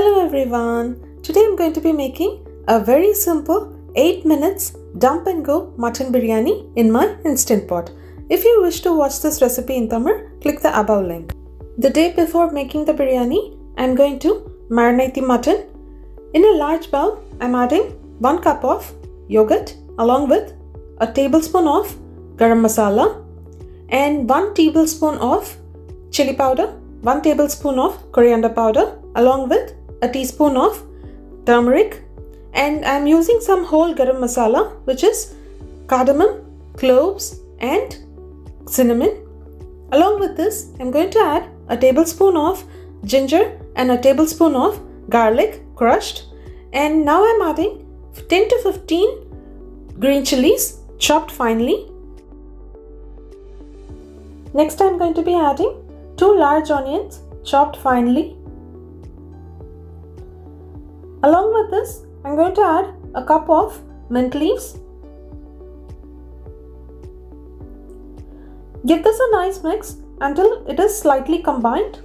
Hello everyone, today I'm going to be making a very simple 8 minutes dump and go mutton biryani in my Instant Pot. If you wish to watch this recipe in Tamil, click the above link. The day before making the biryani, I'm going to marinate the mutton. In a large bowl, I'm adding 1 cup of yogurt along with a tablespoon of garam masala and 1 tablespoon of chili powder, 1 tablespoon of coriander powder along with a teaspoon of turmeric, and I'm using some whole garam masala which is cardamom, cloves and cinnamon. Along with this, I'm going to add a tablespoon of ginger and a tablespoon of garlic crushed, and now I'm adding 10 to 15 green chilies chopped finely. Next, I'm going to be adding 2 large onions chopped finely. Along with this, I'm going to add a cup of mint leaves. Give this a nice mix until it is slightly combined.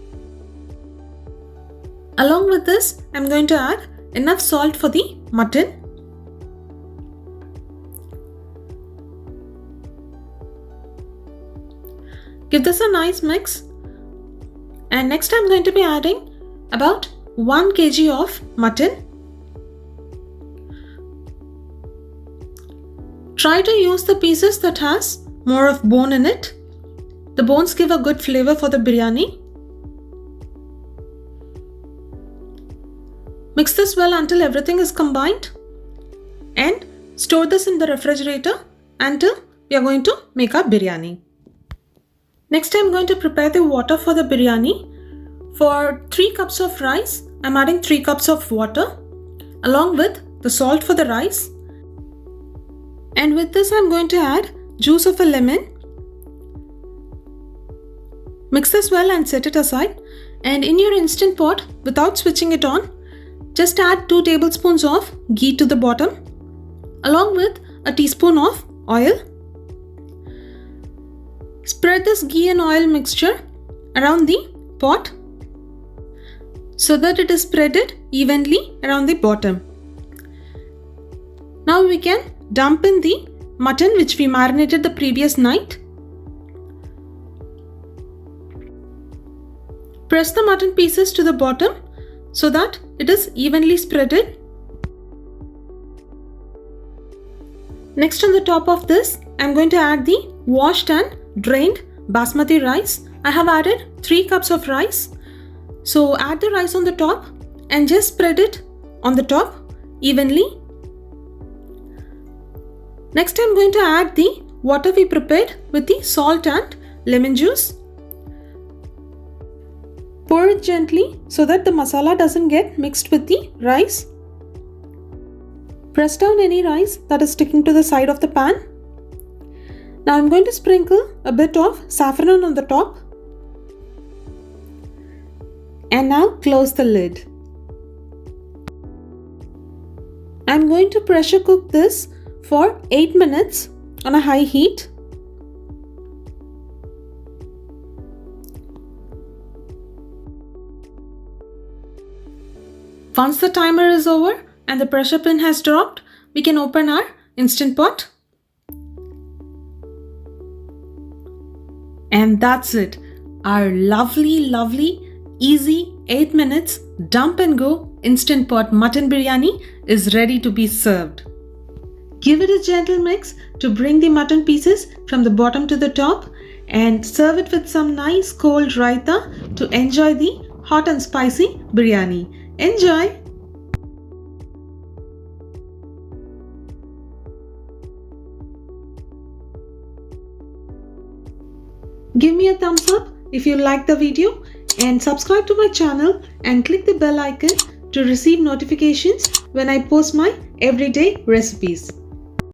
Along with this, I'm going to add enough salt for the mutton. Give this a nice mix. And next I'm going to be adding about 1 kg of mutton. Try to use the pieces that has more of bone in it. The bones give a good flavor for the biryani. Mix this well until everything is combined and store this in the refrigerator until we are going to make our biryani. Next, I'm going to prepare the water for the biryani. For 3 cups of rice, I'm adding 3 cups of water along with the salt for the rice. And with this, I'm going to add juice of a lemon. Mix this well and set it aside. And in your Instant Pot, without switching it on, just add 2 tablespoons of ghee to the bottom along with a teaspoon of oil. Spread this ghee and oil mixture around the pot so that it is spreaded evenly around the bottom. Now we can dump in the mutton which we marinated the previous night. Press the mutton pieces to the bottom so that it is evenly spreaded. Next, on the top of this, I'm going to add the washed and drained basmati rice. I have added 3 cups of rice. So add the rice on the top and just spread it on the top evenly. Next, I'm going to add the water we prepared with the salt and lemon juice. Pour it gently so that the masala doesn't get mixed with the rice. Press down any rice that is sticking to the side of the pan. Now I'm going to sprinkle a bit of saffron on the top. And now close the lid. I'm going to pressure cook this for 8 minutes on a high heat. Once the timer is over and the pressure pin has dropped, we can open our Instant Pot. And that's it. Our lovely, easy 8 minutes dump and go Instant Pot mutton biryani is ready to be served. Give it a gentle mix to bring the mutton pieces from the bottom to the top and serve it with some nice cold raita to enjoy the hot and spicy biryani. Enjoy! Give me a thumbs up if you like the video and subscribe to my channel and click the bell icon to receive notifications when I post my everyday recipes.